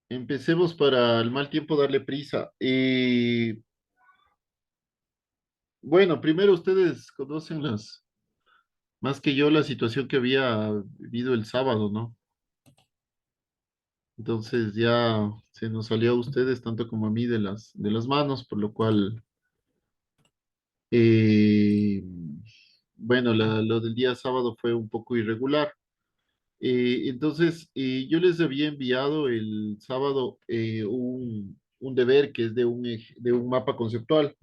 Empecemos para el mal tiempo darle prisa. Bueno, primero ustedes conocen más que yo la situación que había vivido el sábado, ¿no? Entonces ya se nos salió a ustedes tanto como a mí de las manos, por lo cual, eh, bueno, lo del día sábado fue un poco irregular. Entonces, yo les había enviado el sábado un deber que es de un mapa conceptual.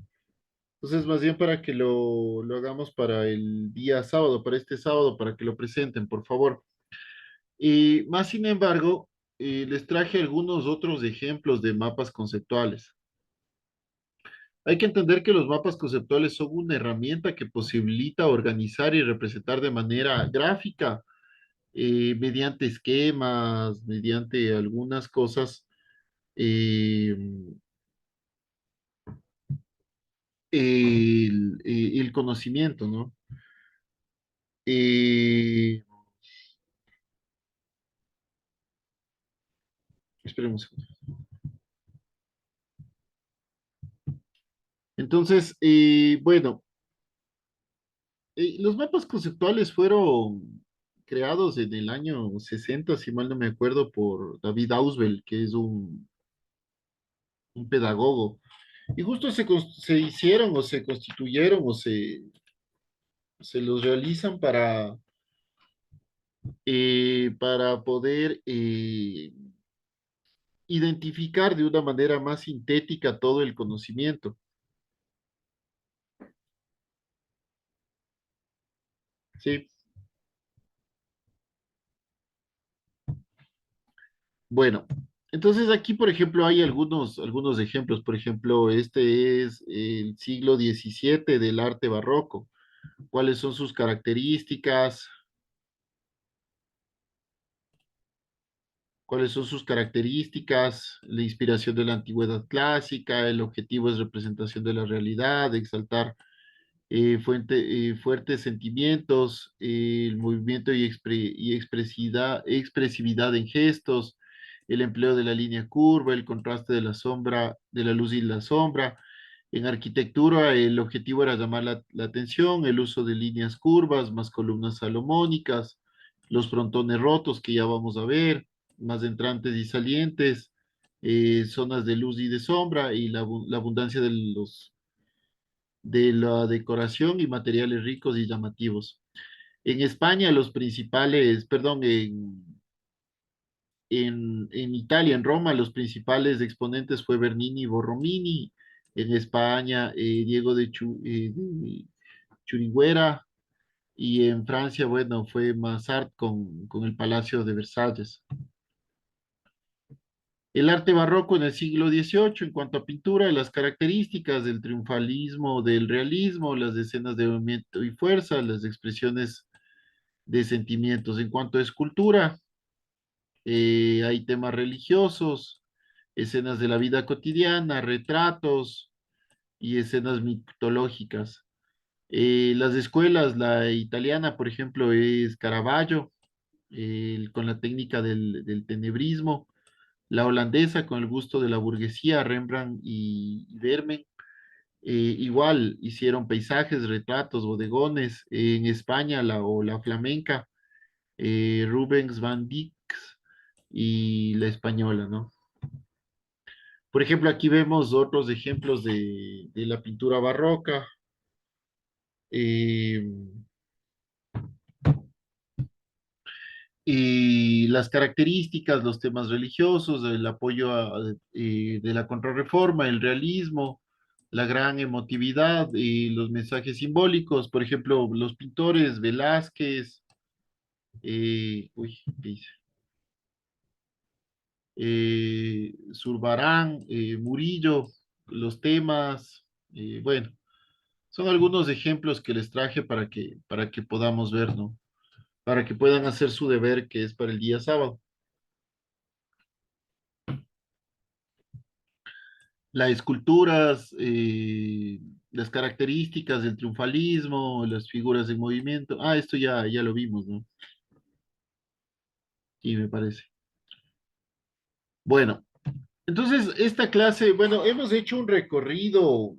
Entonces, más bien para que lo hagamos para el día sábado, para este sábado, para que lo presenten, por favor. Y más sin embargo, les traje algunos otros ejemplos de mapas conceptuales. Hay que entender que los mapas conceptuales son una herramienta que posibilita organizar y representar de manera gráfica, mediante esquemas, mediante algunas cosas, eh, el conocimiento, ¿no? Eh, Esperemos. Entonces, bueno, los mapas conceptuales fueron creados en el año 60, si mal no me acuerdo, por David Ausubel, que es un pedagogo. Y justo se hicieron o se constituyeron o se los realizan para poder identificar de una manera más sintética todo el conocimiento. Sí, bueno, entonces aquí, por ejemplo, hay algunos ejemplos. Por ejemplo, este es el siglo XVII del arte barroco. ¿Cuáles son sus características? ¿Cuáles son sus características? La inspiración de la antigüedad clásica, el objetivo es representación de la realidad, exaltar fuertes sentimientos, el movimiento y expresividad en gestos, el empleo de la línea curva, el contraste de la sombra, de la luz y la sombra. En arquitectura, el objetivo era llamar la atención, el uso de líneas curvas, más columnas salomónicas, los frontones rotos que ya vamos a ver, más entrantes y salientes, zonas de luz y de sombra y la abundancia de la decoración y materiales ricos y llamativos. En España, perdón, en Italia, en Roma, los principales exponentes fue Bernini y Borromini. En España, Diego de Churiguera. Y en Francia, bueno, fue Mansart con el Palacio de Versalles. El arte barroco en el siglo XVIII, en cuanto a pintura, las características del triunfalismo, del realismo, las escenas de movimiento y fuerza, las expresiones de sentimientos. En cuanto a escultura, hay temas religiosos, escenas de la vida cotidiana, retratos y escenas mitológicas. Las escuelas, la italiana, por ejemplo, es Caravaggio, con la técnica del tenebrismo. La holandesa, con el gusto de la burguesía, Rembrandt y Vermeer. Igual hicieron paisajes, retratos, bodegones. En España, la flamenca, Rubens Van Dyck y la española, ¿no? Por ejemplo, aquí vemos otros ejemplos de la pintura barroca. eh, y las características, los temas religiosos, el apoyo de la contrarreforma, el realismo, la gran emotividad y los mensajes simbólicos. Por ejemplo, los pintores Velázquez, ¿qué hice? Zurbarán, Murillo, los temas, bueno, son algunos ejemplos que les traje para que podamos ver, ¿no? Para que puedan hacer su deber, que es para el día sábado. Las esculturas, las características del triunfalismo, las figuras en movimiento. Ah, esto ya lo vimos, ¿no? Sí, me parece. Bueno. Entonces, esta clase, bueno, hemos hecho un recorrido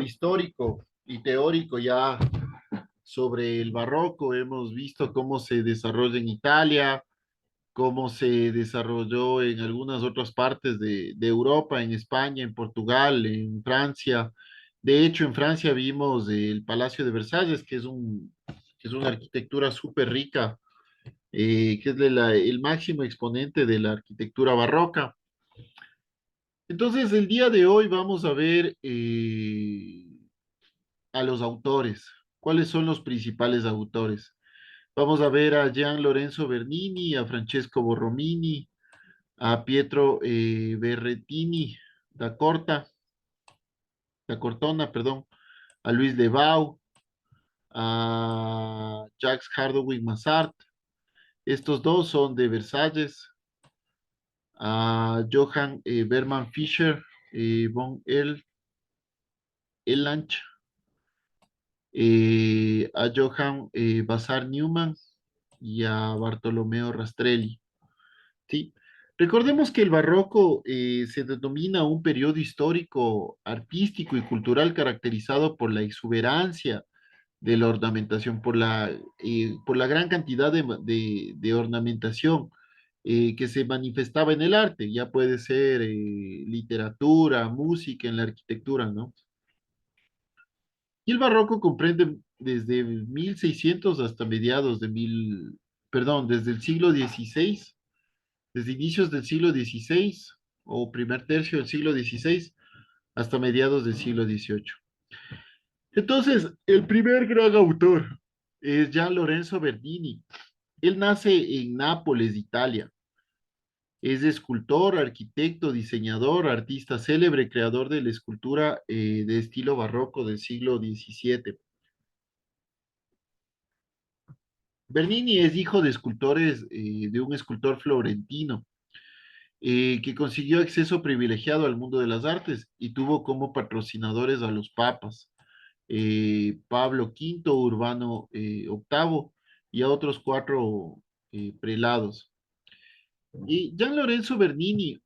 histórico y teórico ya sobre el barroco. Hemos visto cómo se desarrolla en Italia, cómo se desarrolló en algunas otras partes de Europa, en España, en Portugal, en Francia. De hecho, en Francia vimos el Palacio de Versalles, que es una arquitectura súper rica, que es el máximo exponente de la arquitectura barroca. Entonces, el día de hoy vamos a ver a los autores. ¿Cuáles son los principales autores? Vamos a ver a Gian Lorenzo Bernini, a Francesco Borromini, a Pietro Berrettini da Corta, da Cortona, perdón, a Luis de Bau, a Jacques Hardouin Massart. Estos dos son de Versalles, a Johann Berman Fischer, von Erlanch, a Johann Bazar Newman y a Bartolomeo Rastrelli. ¿Sí? Recordemos que el barroco se denomina un periodo histórico, artístico y cultural caracterizado por la exuberancia de la ornamentación, por la gran cantidad de ornamentación que se manifestaba en el arte, ya puede ser literatura, música, en la arquitectura, ¿no? Y el barroco comprende desde 1600 hasta perdón, desde el siglo XVI, desde inicios del siglo XVI o primer tercio del siglo XVI hasta mediados del siglo XVIII. Entonces, el primer gran autor es Gian Lorenzo Bernini. Él nace en Nápoles, Italia. Es escultor, arquitecto, diseñador, artista célebre, creador de la escultura de estilo barroco del siglo XVII. Bernini es hijo de escultores, de un escultor florentino, que consiguió acceso privilegiado al mundo de las artes y tuvo como patrocinadores a los papas, Pablo V, Urbano VIII y a otros cuatro prelados. Y Gian Lorenzo Bernini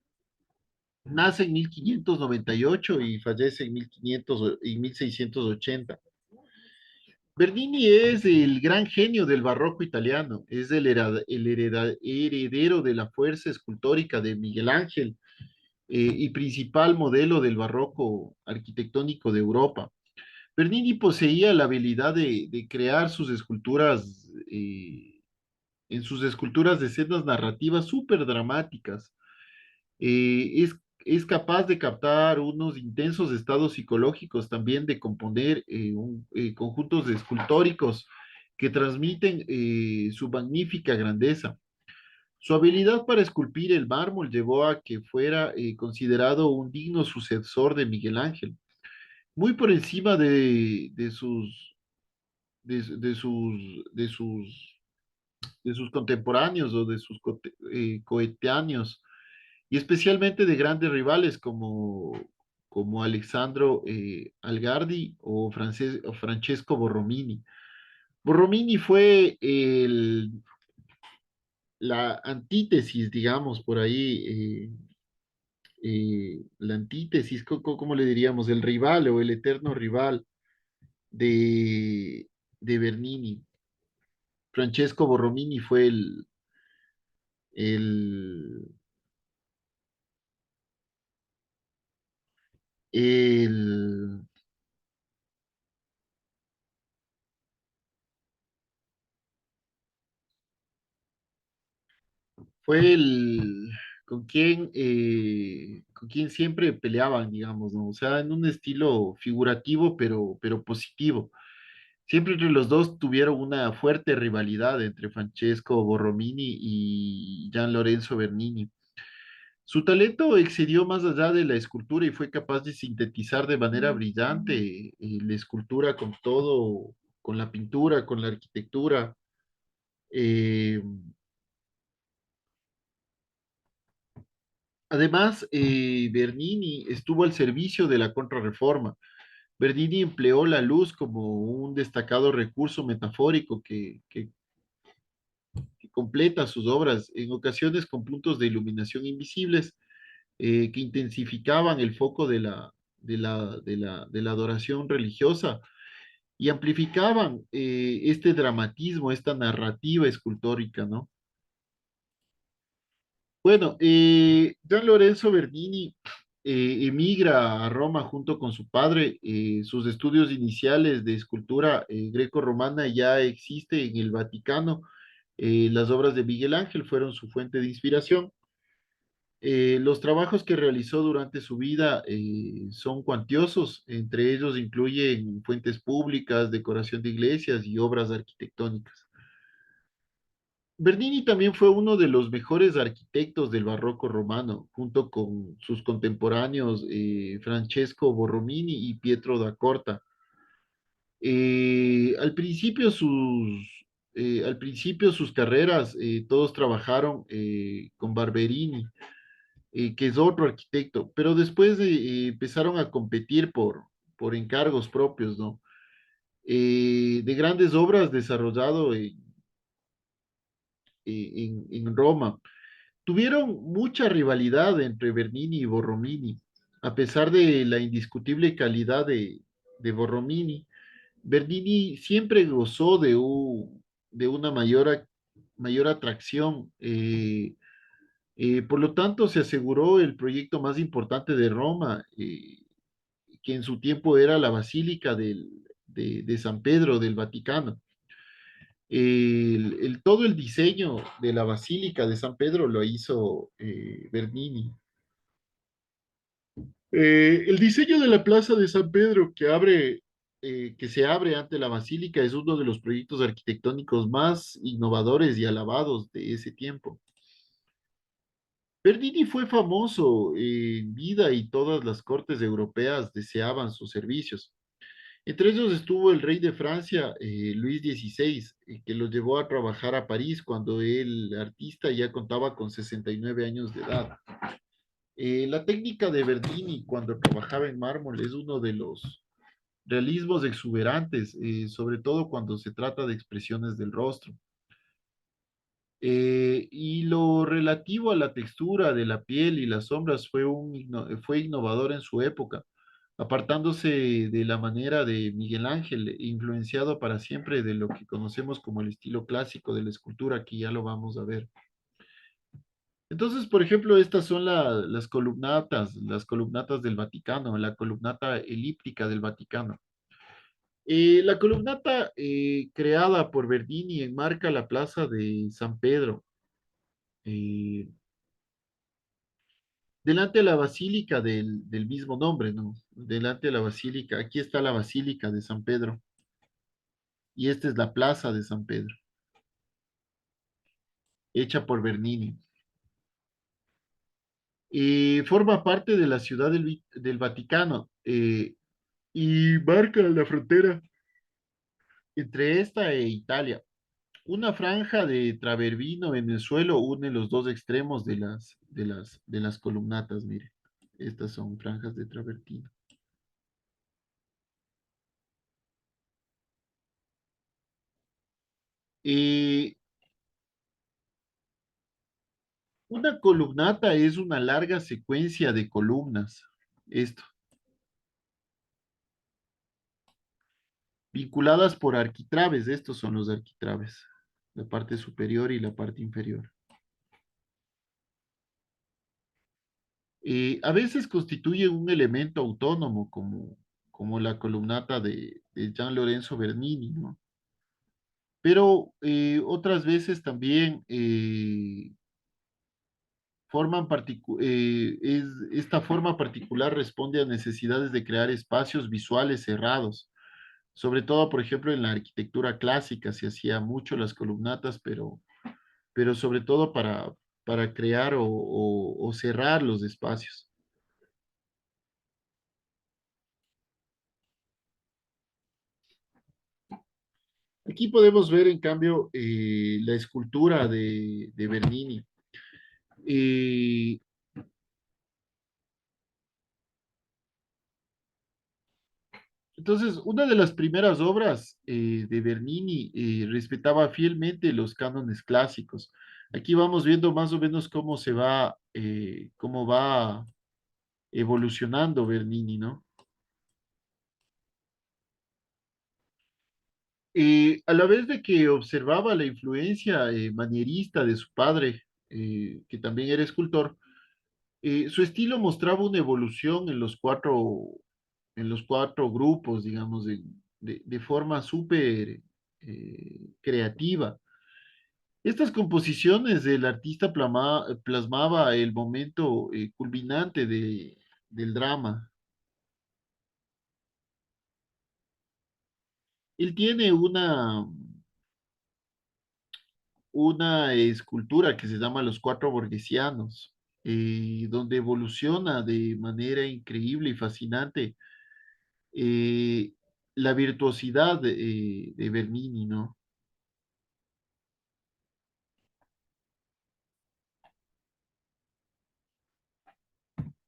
nace en 1598 y fallece en 1500 y 1680. Bernini es el gran genio del barroco italiano, es heredero de la fuerza escultórica de Miguel Ángel, y principal modelo del barroco arquitectónico de Europa. Bernini poseía la habilidad de crear sus esculturas, en sus esculturas de escenas narrativas súper dramáticas. Es capaz de captar unos intensos estados psicológicos, también de componer conjuntos escultóricos que transmiten su magnífica grandeza. Su habilidad para esculpir el mármol llevó a que fuera considerado un digno sucesor de Miguel Ángel, muy por encima de sus contemporáneos o de sus coetáneos, y especialmente de grandes rivales como Alexandro Algardi o Francesco Borromini. Borromini fue la antítesis, digamos, por ahí, la antítesis, ¿cómo le diríamos? El rival o el eterno rival de, de Bernini. Francesco Borromini fue el, el, fue el con quien siempre peleaban, digamos, ¿no? O sea, en un estilo figurativo, pero positivo. Siempre entre los dos tuvieron una fuerte rivalidad entre Francesco Borromini y Gian Lorenzo Bernini. Su talento excedió más allá de la escultura y fue capaz de sintetizar de manera brillante la escultura con todo, con la pintura, con la arquitectura. Eh, Además, Bernini estuvo al servicio de la Contrarreforma. Bernini empleó la luz como un destacado recurso metafórico que completa sus obras, en ocasiones con puntos de iluminación invisibles que intensificaban el foco de la adoración religiosa y amplificaban este dramatismo, esta narrativa escultórica, ¿no? Bueno, Gian Lorenzo Bernini emigra a Roma junto con su padre. Sus estudios iniciales de escultura greco-romana ya existen en el Vaticano. Las obras de Miguel Ángel fueron su fuente de inspiración. Los trabajos que realizó durante su vida son cuantiosos, entre ellos incluyen fuentes públicas, decoración de iglesias y obras arquitectónicas. Bernini también fue uno de los mejores arquitectos del barroco romano, junto con sus contemporáneos Francesco Borromini y Pietro da Corta. Al principio sus carreras, todos trabajaron con Barberini, que es otro arquitecto, pero después empezaron a competir por encargos propios, ¿no? De grandes obras desarrollado en Roma. Tuvieron mucha rivalidad entre Bernini y Borromini, a pesar de la indiscutible calidad de Borromini. Bernini siempre gozó de una mayor atracción. Por lo tanto, se aseguró el proyecto más importante de Roma, que en su tiempo era la Basílica de San Pedro del Vaticano. Todo el diseño de la Basílica de San Pedro lo hizo Bernini. El diseño de la Plaza de San Pedro que se abre ante la Basílica es uno de los proyectos arquitectónicos más innovadores y alabados de ese tiempo. Bernini fue famoso en vida y todas las cortes europeas deseaban sus servicios. Entre ellos estuvo el rey de Francia, Luis XVI, que lo llevó a trabajar a París cuando el artista ya contaba con 69 años de edad. La técnica de Bernini cuando trabajaba en mármol es uno de los realismos exuberantes, sobre todo cuando se trata de expresiones del rostro. Y lo relativo a la textura de la piel y las sombras fue innovador en su época, apartándose de la manera de Miguel Ángel, influenciado para siempre de lo que conocemos como el estilo clásico de la escultura, que ya lo vamos a ver. Entonces, por ejemplo, estas son las columnatas del Vaticano, la columnata elíptica del Vaticano. La columnata creada por Bernini enmarca la plaza de San Pedro, eh, delante de la basílica del mismo nombre, ¿no? Delante de la basílica, aquí está la basílica de San Pedro y esta es la plaza de San Pedro, hecha por Bernini. Forma parte de la ciudad del Vaticano y marca la frontera entre esta e Italia. Una franja de travertino en el suelo une los dos extremos de las columnatas, mire. Estas son franjas de travertino. Eh, una columnata es una larga secuencia de columnas, esto, vinculadas por arquitraves. Estos son los arquitraves, la parte superior y la parte inferior. A veces constituye un elemento autónomo como la columnata de Gian Lorenzo Bernini, ¿no? Pero otras veces también esta forma particular responde a necesidades de crear espacios visuales cerrados. Sobre todo, por ejemplo, en la arquitectura clásica se hacía mucho las columnatas, pero sobre todo para crear o cerrar los espacios. Aquí podemos ver, en cambio, la escultura de Bernini. Eh, Entonces, una de las primeras obras de Bernini respetaba fielmente los cánones clásicos. Aquí vamos viendo más o menos cómo va evolucionando Bernini, ¿no? A la vez de que observaba la influencia manierista de su padre, que también era escultor, su estilo mostraba una evolución en los cuatro grupos, digamos, de forma súper creativa. Estas composiciones del artista plasmaba el momento culminante del drama. Él tiene una escultura que se llama Los Cuatro Borgesianos, donde evoluciona de manera increíble y fascinante eh, la virtuosidad de Bernini, ¿no?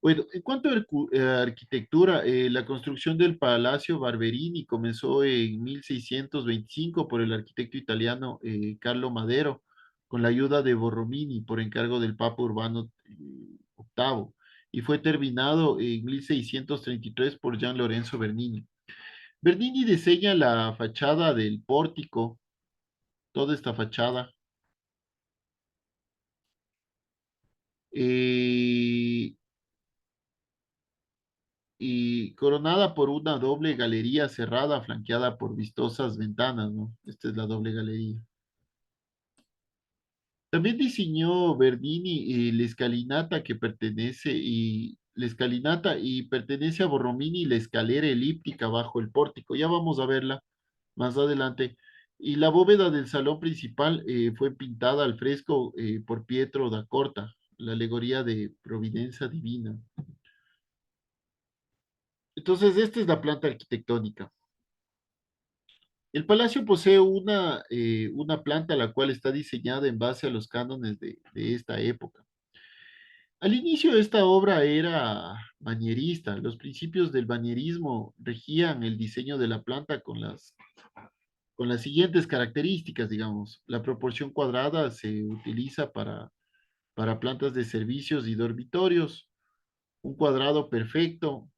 Bueno, en cuanto a arquitectura, la construcción del Palacio Barberini comenzó en 1625 por el arquitecto italiano Carlo Madero, con la ayuda de Borromini por encargo del Papa Urbano VIII, y fue terminado en 1633 por Gian Lorenzo Bernini. Bernini diseña la fachada del pórtico, toda esta fachada, eh, y coronada por una doble galería cerrada flanqueada por vistosas ventanas, ¿no? Esta es la doble galería. También diseñó Bernini la escalinata y pertenece a Borromini la escalera elíptica bajo el pórtico. Ya vamos a verla más adelante. Y la bóveda del salón principal fue pintada al fresco por Pietro da Corta, la alegoría de Providencia Divina. Entonces, esta es la planta arquitectónica. El palacio posee una planta la cual está diseñada en base a los cánones de esta época. Al inicio esta obra era manierista. Los principios del manierismo regían el diseño de la planta con las siguientes características, digamos. La proporción cuadrada se utiliza para plantas de servicios y dormitorios. Un cuadrado perfecto.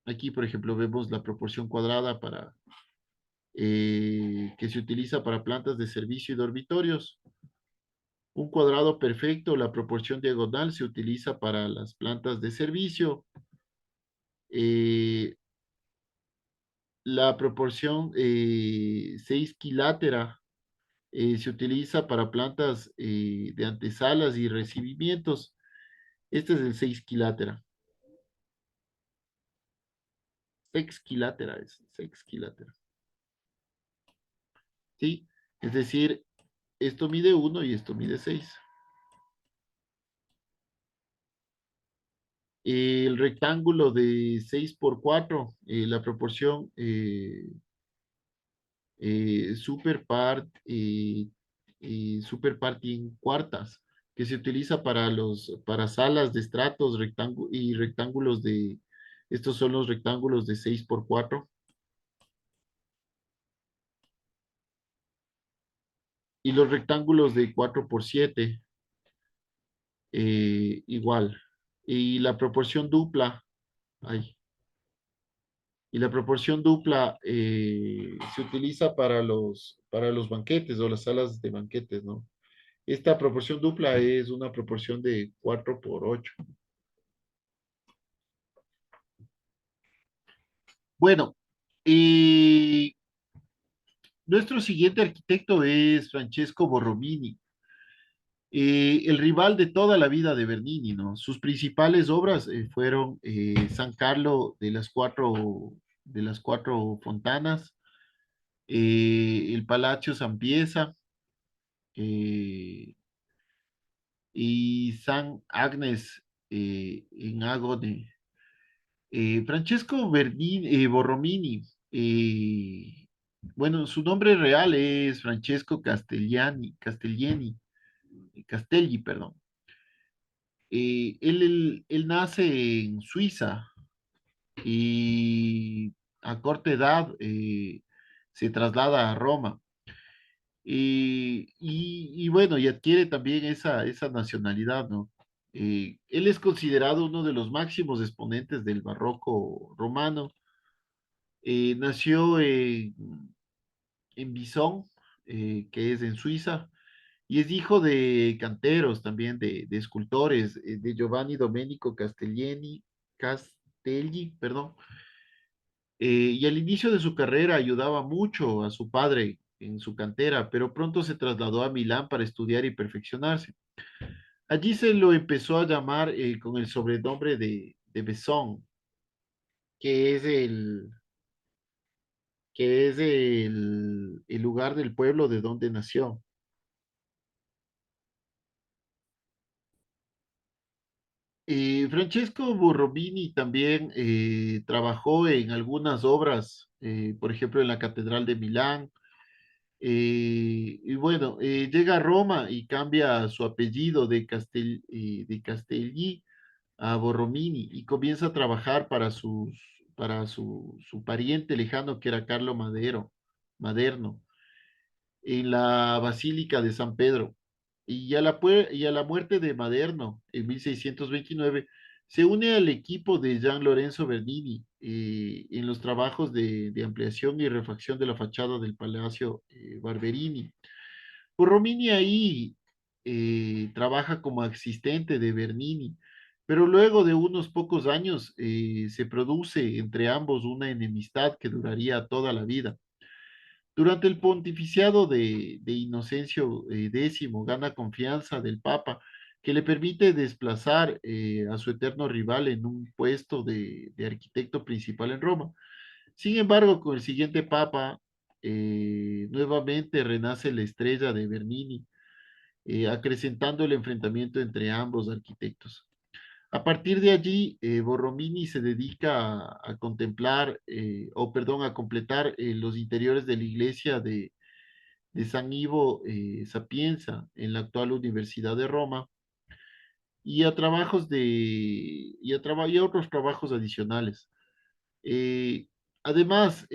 Aquí, por ejemplo, vemos la proporción cuadrada que se utiliza para plantas de servicio y dormitorios. Un cuadrado perfecto, la proporción diagonal se utiliza para las plantas de servicio. Eh, la proporción 6 quilátera se utiliza para plantas de antesalas y recibimientos. Este es el 6 quilátera. Sex quilátera es 6 quilátera. ¿Sí? Es decir, esto mide 1 y esto mide 6. El rectángulo de 6 por 4, la proporción super parting cuartas, que se utiliza para salas de estratos y rectángulos estos son los rectángulos de 6 por 4 y los rectángulos de 4 por 7 igual. Y la proporción dupla, ay, y la proporción dupla se utiliza para los banquetes o las salas de banquetes, ¿no? Esta proporción dupla es una proporción de 4 por 8. Bueno, y nuestro siguiente arquitecto es Francesco Borromini, el rival de toda la vida de Bernini, ¿no? Sus principales obras fueron San Carlo de las cuatro fontanas, el Palacio Sampiezza eh, y San Agnes en Agone. Borromini, bueno, su nombre real es Francesco Castelli, perdón. Él nace en Suiza y a corta edad se traslada a Roma. Y bueno, y adquiere también esa nacionalidad, ¿no? Él es considerado uno de los máximos exponentes del barroco romano. Nació en Bisón, que es en Suiza, y es hijo de canteros también, de escultores, de Giovanni Domenico Castelli, perdón. Y al inicio de su carrera ayudaba mucho a su padre en su cantera, pero pronto se trasladó a Milán para estudiar y perfeccionarse. Allí se lo empezó a llamar con el sobrenombre de Besón, que es el lugar del pueblo de donde nació. Francesco Borromini también trabajó en algunas obras, por ejemplo, en la Catedral de Milán. Y bueno, llega a Roma y cambia su apellido de Castelli a Borromini y comienza a trabajar para su pariente lejano que era Carlo Maderno en la Basílica de San Pedro. Y a la muerte de Maderno en 1629 se une al equipo de Gian Lorenzo Bernini en los trabajos de ampliación y refacción de la fachada del Palacio Barberini. Borromini ahí trabaja como asistente de Bernini, pero luego de unos pocos años se produce entre ambos una enemistad que duraría toda la vida. Durante el pontificiado de Inocencio X gana confianza del Papa, que le permite desplazar a su eterno rival en un puesto de arquitecto principal en Roma. Sin embargo, con el siguiente Papa, nuevamente renace la estrella de Bernini, acrecentando el enfrentamiento entre ambos arquitectos. A partir de allí, Borromini se dedica a contemplar, o perdón, a completar los interiores de la iglesia de San Ivo Sapienza en la actual Universidad de Roma y a otros trabajos adicionales. Eh, Además,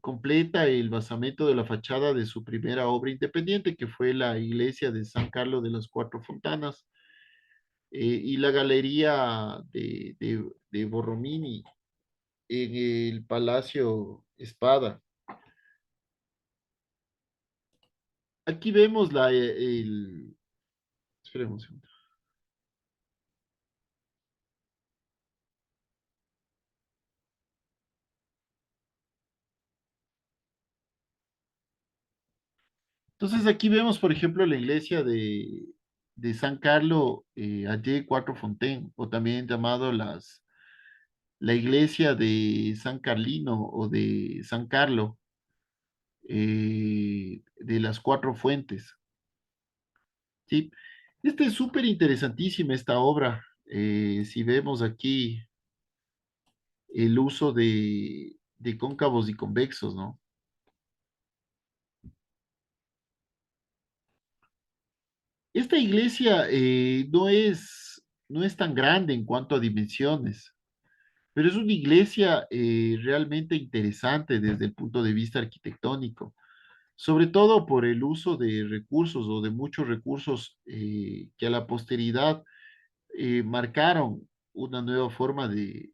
completa el basamento de la fachada de su primera obra independiente, que fue la iglesia de San Carlos de las Cuatro Fontanas, y la galería de Borromini en el Palacio Espada. Aquí vemos esperemos un segundo. Entonces aquí vemos, por ejemplo, la iglesia de San Carlo allí Cuatro Fontaine, o también llamado la iglesia de San Carlino o de San Carlo, de las Cuatro Fuentes. ¿Sí? Este es súper interesantísima esta obra. Si vemos aquí el uso de cóncavos y convexos, ¿no? Esta iglesia no es tan grande en cuanto a dimensiones, pero es una iglesia realmente interesante desde el punto de vista arquitectónico, sobre todo por el uso de recursos o de muchos recursos que a la posteridad marcaron una nueva forma de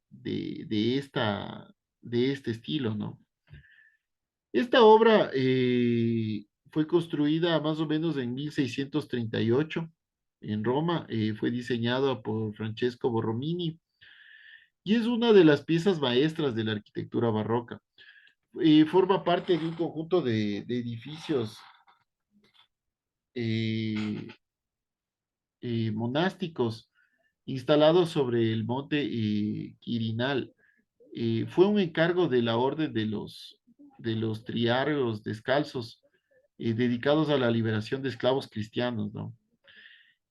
este estilo, ¿no? Esta obra fue construida más o menos en 1638 en Roma, fue diseñada por Francesco Borromini y es una de las piezas maestras de la arquitectura barroca. Forma parte de un conjunto de edificios eh, monásticos instalados sobre el monte Quirinal. Fue un encargo de la orden de los triarios descalzos dedicados a la liberación de esclavos cristianos, ¿no?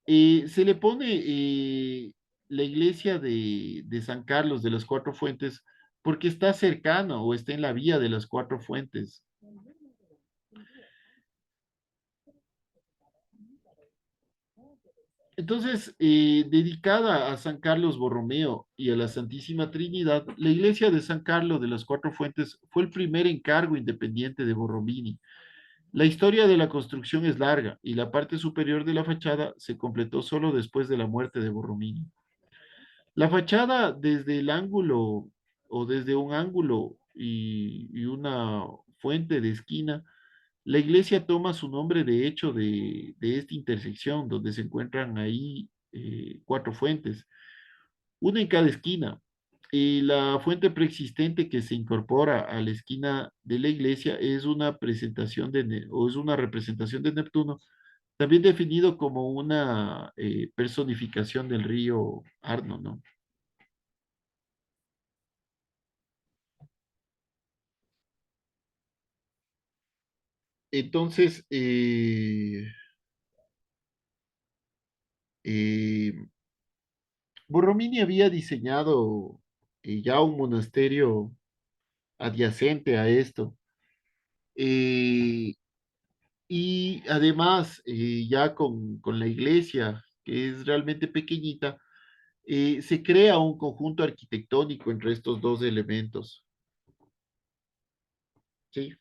Se le pone la iglesia de San Carlos de las Cuatro Fuentes porque está cercano o está en la vía de las Cuatro Fuentes. Entonces, dedicada a San Carlos Borromeo y a la Santísima Trinidad, la iglesia de San Carlos de las Cuatro Fuentes fue el primer encargo independiente de Borromini. La historia de la construcción es larga y la parte superior de la fachada se completó solo después de la muerte de Borromini. La fachada desde el ángulo o desde un ángulo y una fuente de esquina, la iglesia toma su nombre de hecho de esta intersección donde se encuentran ahí cuatro fuentes, una en cada esquina. Y la fuente preexistente que se incorpora a la esquina de la iglesia es una presentación o es una representación de Neptuno, también definido como una personificación del río Arno, ¿no? Entonces, eh, Borromini había diseñado ya un monasterio adyacente a esto. eh, y además, ya con la iglesia, que es realmente pequeñita, se crea un conjunto arquitectónico entre estos dos elementos. ¿Sí?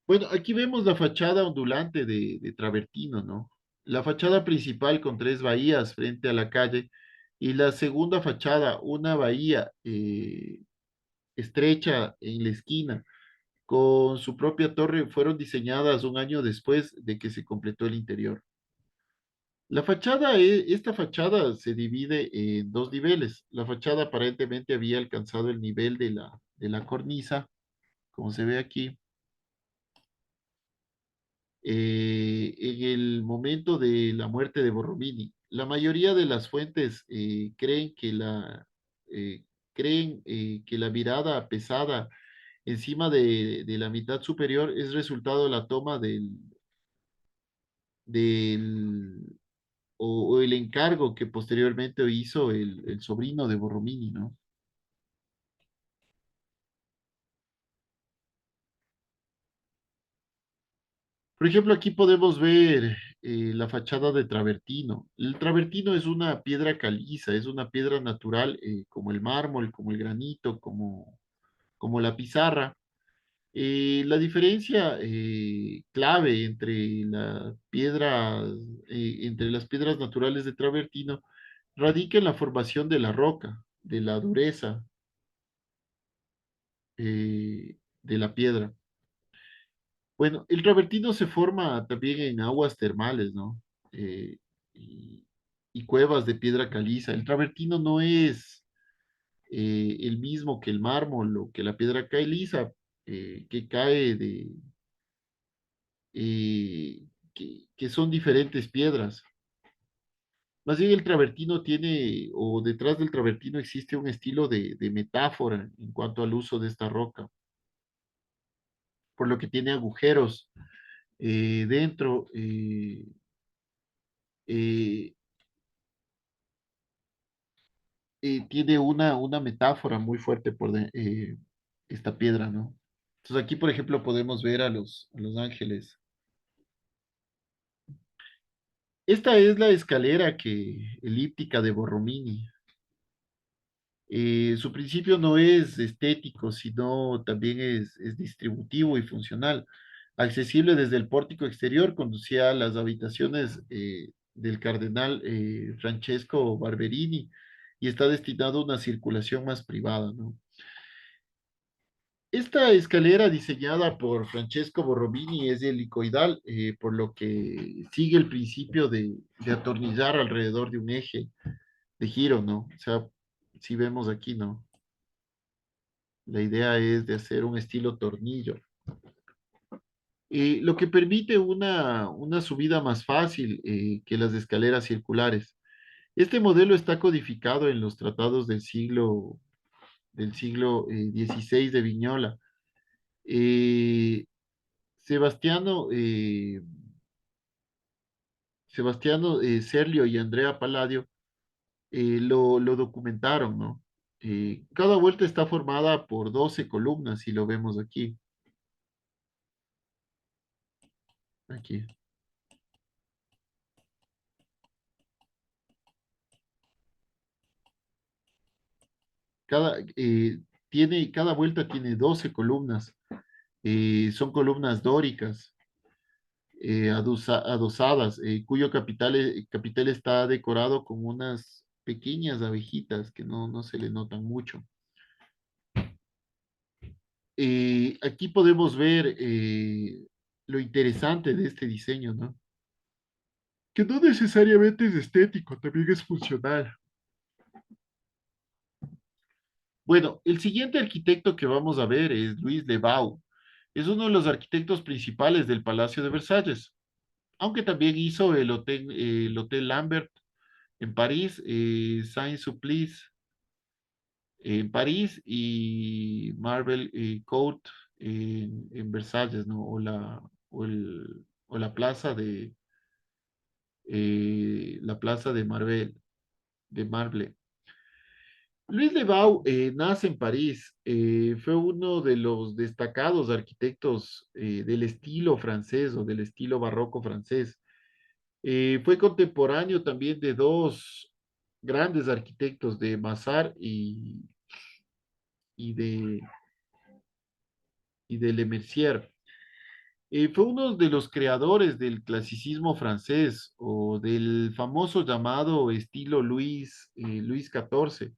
Bueno, aquí vemos la fachada ondulante de Travertino, ¿no? La fachada principal con tres bahías frente a la calle y la segunda fachada, una bahía estrecha en la esquina, con su propia torre, fueron diseñadas un año después de que se completó el interior. Esta fachada se divide en dos niveles. La fachada aparentemente había alcanzado el nivel de la cornisa, como se ve aquí, en el momento de la muerte de Borromini. La mayoría de las fuentes eh, creen que la virada pesada encima de la mitad superior es resultado de la toma del o el encargo que posteriormente hizo el sobrino de Borromini, ¿no? Por ejemplo, aquí podemos ver la fachada de travertino. El travertino es una piedra caliza, es una piedra natural como el mármol, como el granito, como la pizarra. La diferencia clave entre las piedras naturales de travertino radica en la formación de la roca, de la dureza de la piedra. Bueno, el travertino se forma también en aguas termales, ¿no? Eh, y, y cuevas de piedra caliza. El travertino no es el mismo que el mármol o que la piedra caliza, que cae que son diferentes piedras. Más bien el travertino tiene, o detrás del travertino existe un estilo de metáfora en cuanto al uso de esta roca, por lo que tiene agujeros dentro. Eh, Tiene una metáfora muy fuerte esta piedra, ¿no? Entonces aquí, por ejemplo, podemos ver a los ángeles. Esta es la escalera elíptica de Borromini. Su principio no es estético, sino también es distributivo y funcional. Accesible desde el pórtico exterior, conducía a las habitaciones del cardenal Francesco Barberini y está destinado a una circulación más privada, ¿no? Esta escalera diseñada por Francesco Borromini es helicoidal, por lo que sigue el principio de atornillar alrededor de un eje de giro, ¿no? O sea, si vemos aquí, ¿no? La idea es de hacer un estilo tornillo, lo que permite una subida más fácil que las escaleras circulares. Este modelo está codificado en los tratados del siglo XVI de Vignola. Eh, Sebastiano, Sebastiano Serlio y Andrea Palladio lo documentaron, ¿no? Cada vuelta está formada por 12 columnas, si lo vemos aquí. aquí. Cada, cada vuelta tiene 12 columnas. Son columnas dóricas, adosadas, cuyo capitel está decorado con unas pequeñas abejitas que no se le notan mucho. Aquí podemos ver lo interesante de este diseño, ¿no? Que no necesariamente es estético, también es funcional. Bueno, el siguiente arquitecto que vamos a ver es Louis le Bau. Es uno de los arquitectos principales del Palacio de Versalles, aunque también hizo el Hotel Lambert en París, Saint-Supplice en París y Marble Court en Versalles, ¿no? O la plaza la plaza de Marble. Luis de Bau nace en París, fue uno de los destacados arquitectos del estilo francés o del estilo barroco francés. Fue contemporáneo también de dos grandes arquitectos, de Massart y de Le Mercier. Fue uno de los creadores del clasicismo francés o del famoso llamado estilo Luis XIV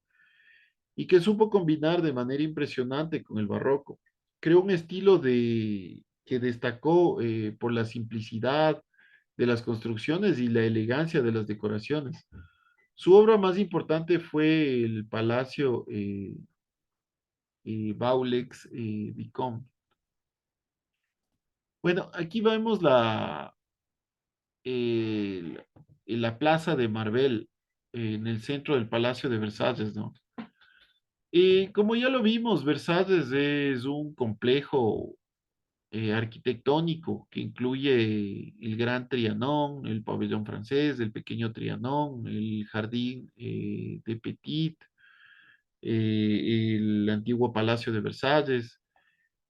y que supo combinar de manera impresionante con el barroco. Creó un estilo que destacó por la simplicidad de las construcciones y la elegancia de las decoraciones. Su obra más importante fue el Palacio Vaulex-Vicomte. Bueno, aquí vemos el- la plaza de Marbel en el centro del Palacio de Versalles, ¿no? Y como ya lo vimos, Versalles es un complejo arquitectónico que incluye el Gran Trianón, el Pabellón Francés, el Pequeño Trianón, el Jardín de Petit, el antiguo Palacio de Versalles.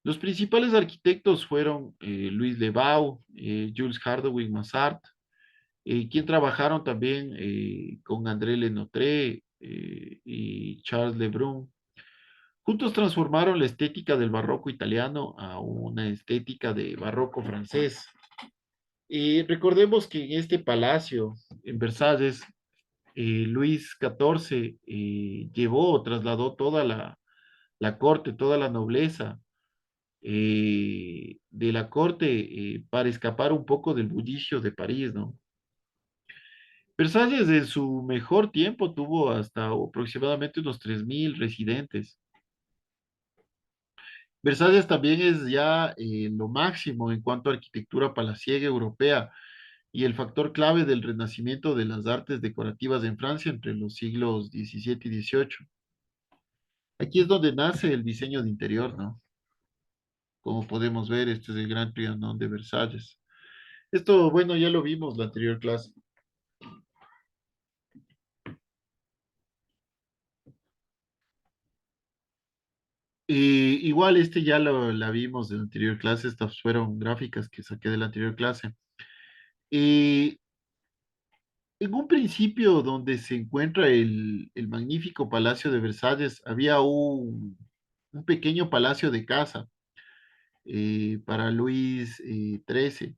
Los principales arquitectos fueron Louis Le Bau, Jules Hardouin Massart, quien trabajaron también con André Lenotre y Charles Lebrun. Juntos transformaron la estética del barroco italiano a una estética de barroco francés. Recordemos que en este palacio, en Versalles, Luis XIV llevó, trasladó toda la corte, toda la nobleza de la corte para escapar un poco del bullicio de París, ¿no? Versalles en su mejor tiempo tuvo hasta aproximadamente unos 3.000 residentes. Versalles también es ya lo máximo en cuanto a arquitectura palaciega europea y el factor clave del renacimiento de las artes decorativas en Francia entre los siglos XVII y XVIII. Aquí es donde nace el diseño de interior, ¿no? Como podemos ver, este es el Gran Trianon de Versalles. Esto, bueno, ya lo vimos la anterior clase. Igual este ya la vimos en la anterior clase, estas fueron gráficas que saqué de la anterior clase. Eh, en un principio donde se encuentra el magnífico Palacio de Versalles, había un pequeño palacio de caza para Luis XIII.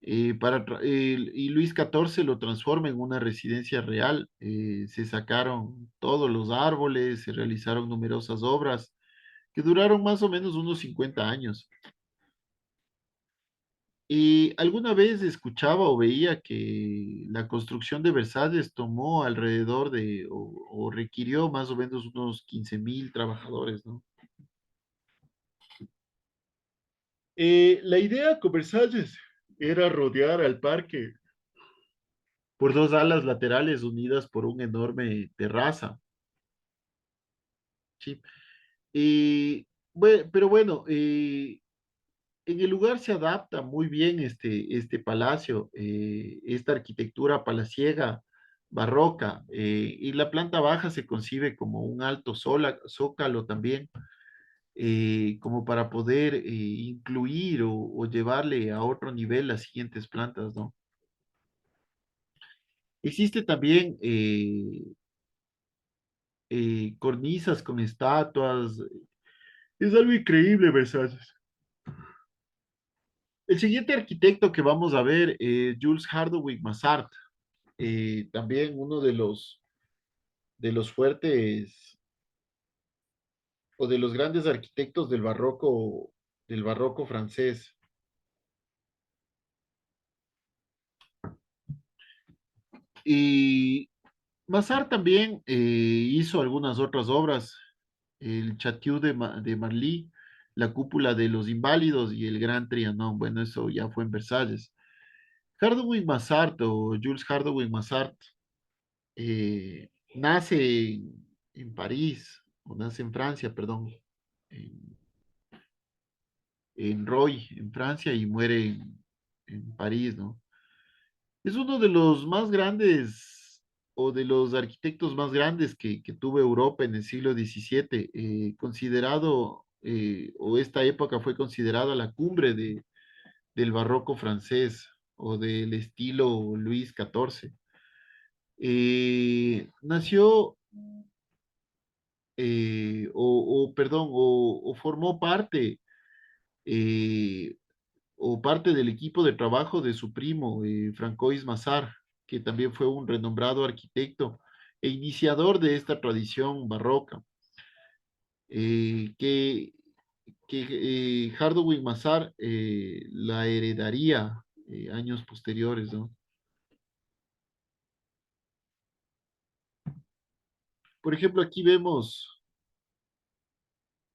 Y Luis XIV lo transforma en una residencia real. Se sacaron todos los árboles, se realizaron numerosas obras que duraron más o menos unos 50 años. Y alguna vez escuchaba o veía que la construcción de Versalles tomó alrededor o requirió más o menos unos 15.000 trabajadores, ¿no? La idea con Versalles era rodear al parque por dos alas laterales unidas por una enorme terraza, ¿sí? Pero bueno, en el lugar se adapta muy bien este palacio, esta arquitectura palaciega barroca, y la planta baja se concibe como un alto zócalo también, como para poder incluir o llevarle a otro nivel las siguientes plantas, ¿no? Existe también cornisas con estatuas. Es algo increíble, Versalles. El siguiente arquitecto que vamos a ver es Jules Hardwick Massart, también uno de los fuertes o de los grandes arquitectos del barroco francés. Y Massart también hizo algunas otras obras, el Château de Marly, la cúpula de los Inválidos y el Gran Trianon. Bueno, eso ya fue en Versalles. Hardwig Massart o Jules Hardwig Massart nace en París, o nace en Francia, perdón, en, en Roy, en Francia, y muere en París, ¿no? Es uno de los más grandes o de los arquitectos más grandes que tuvo Europa en el siglo XVII, considerado, o esta época fue considerada la cumbre del barroco francés o del estilo Luis XIV. Nació, perdón, o formó parte, eh, o parte del equipo de trabajo de su primo, Francois Massart, que también fue un renombrado arquitecto e iniciador de esta tradición barroca, eh, que, que Hardwig Massart la heredaría años posteriores, ¿no? Por ejemplo, aquí vemos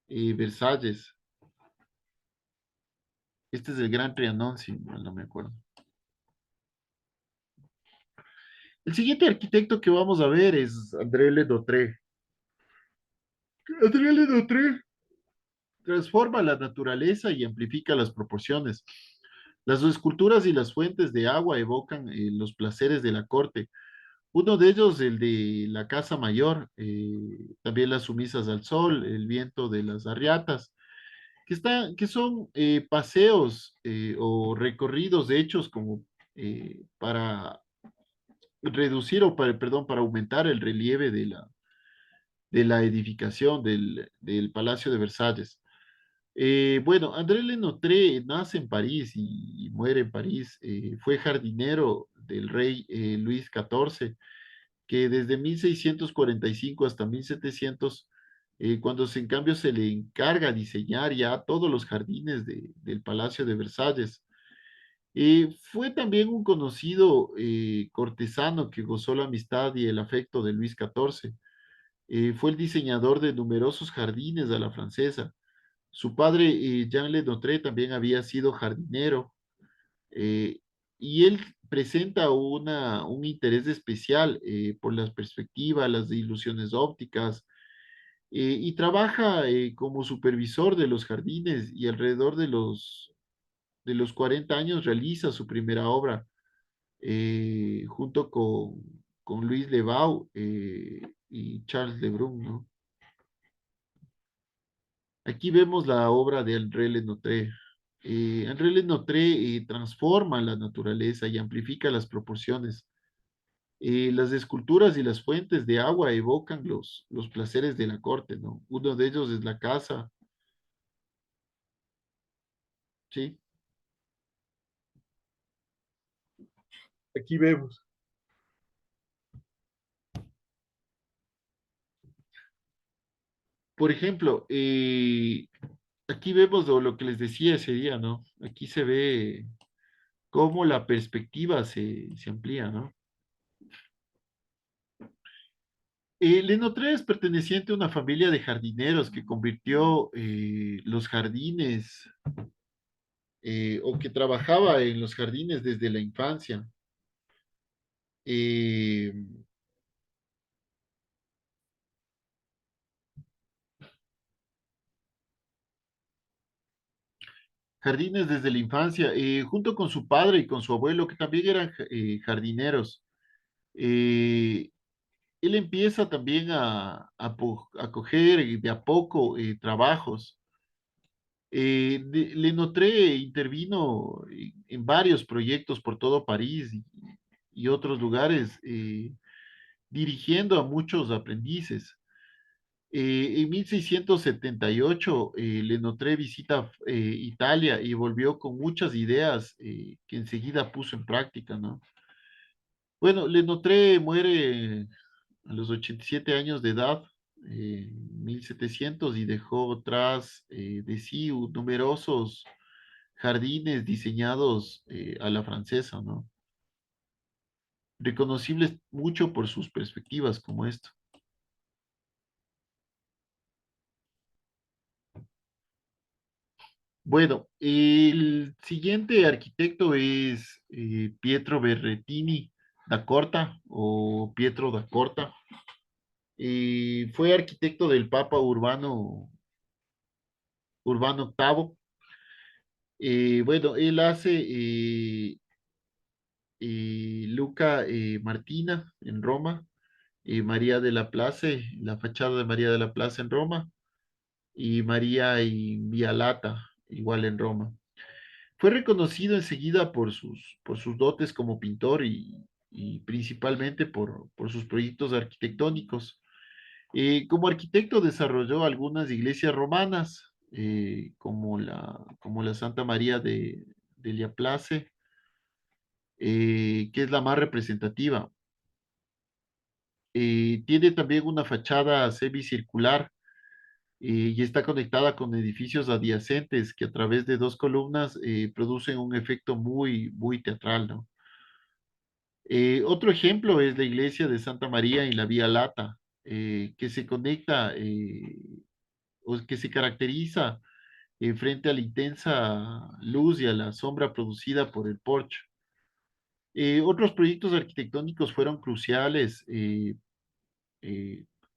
Versalles. Este es el Gran Trianon, si mal no me acuerdo. El siguiente arquitecto que vamos a ver es André Ledottré. André Ledottré transforma la naturaleza y amplifica las proporciones. Las esculturas y las fuentes de agua evocan los placeres de la corte. Uno de ellos, el de la Casa Mayor, también las sumisas al sol, el viento de las arriatas, que son paseos o recorridos hechos como para reducir o para, perdón, para aumentar el relieve de la edificación del Palacio de Versalles. Bueno, André Lenotré nace en París y muere en París. Fue jardinero del rey Luis XIV, que desde 1645 hasta 1700, cuando en cambio se le encarga diseñar ya todos los jardines del Palacio de Versalles. Fue también un conocido cortesano que gozó la amistad y el afecto de Luis XIV. Fue el diseñador de numerosos jardines a la francesa. Su padre, Jean Lenotre, también había sido jardinero, eh, y él presenta un interés especial por las perspectivas, las ilusiones ópticas, y trabaja como supervisor de los jardines y alrededor de los 40 años realiza su primera obra junto con Louis Lebau y Charles Lebrun, ¿no? Aquí vemos la obra de André Lenotre. André Lenotre transforma la naturaleza y amplifica las proporciones. Las esculturas y las fuentes de agua evocan los placeres de la corte, ¿no? Uno de ellos es la casa, ¿sí? Aquí vemos. Por ejemplo, aquí vemos lo que les decía ese día, ¿no? Aquí se ve cómo la perspectiva se amplía, ¿no? Lenotre es perteneciente a una familia de jardineros que convirtió los jardines o que trabajaba en los jardines desde la infancia. Eh, Jardines desde la infancia, junto con su padre y con su abuelo, que también eran jardineros. Eh, Él empieza también a coger de a poco trabajos. Le Notre intervino en varios proyectos por todo París y otros lugares, dirigiendo a muchos aprendices. En 1678, Le Notre visita Italia y volvió con muchas ideas que enseguida puso en práctica, ¿no? Bueno, Le Notre muere a los 87 años de edad, 1700, y dejó tras de sí numerosos jardines diseñados a la francesa, ¿no? Reconocibles mucho por sus perspectivas como esto. Bueno, el siguiente arquitecto es Pietro Berrettini da Corta o Pietro da Corta. Fue arquitecto del Papa Urbano octavo. Bueno, él hace Luca Martina en Roma, María de la Place, la fachada de María de la Plaza en Roma, y María y Via Lata, igual en Roma. Fue reconocido enseguida por sus dotes como pintor y principalmente por sus proyectos arquitectónicos. Como arquitecto desarrolló algunas iglesias romanas, como la Santa María de La Place, que es la más representativa. Tiene también una fachada semicircular y está conectada con edificios adyacentes que a través de dos columnas producen un efecto muy teatral, ¿no? Otro ejemplo es la iglesia de Santa María en la Vía Lata, que se conecta o que se caracteriza frente a la intensa luz y a la sombra producida por el porche. Otros proyectos arquitectónicos fueron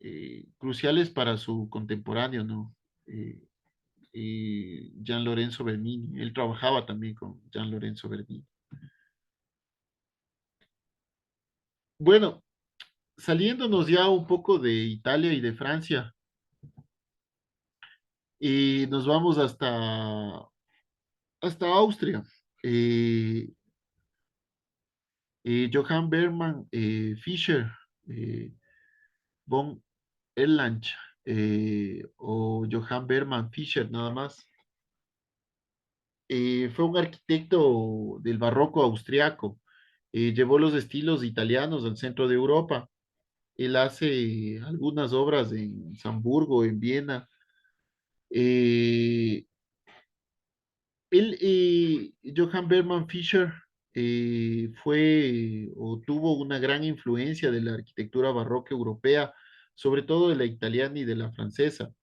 eh, cruciales para su contemporáneo, ¿no? Eh, Gian Lorenzo Bernini. Él trabajaba también con Gian Lorenzo Bernini. Bueno, saliéndonos ya un poco de Italia y de Francia, y nos vamos hasta Austria. Eh, Johann Bergmann Fischer von Erlach, o Johann Bergmann Fischer nada más. Fue un arquitecto del barroco austriaco. Llevó los estilos italianos al centro de Europa. Él hace algunas obras en Hamburgo, en Viena. Eh, Johann Bergmann Fischer, fue o tuvo una gran influencia de la arquitectura barroca europea, sobre todo de la italiana y de la francesa.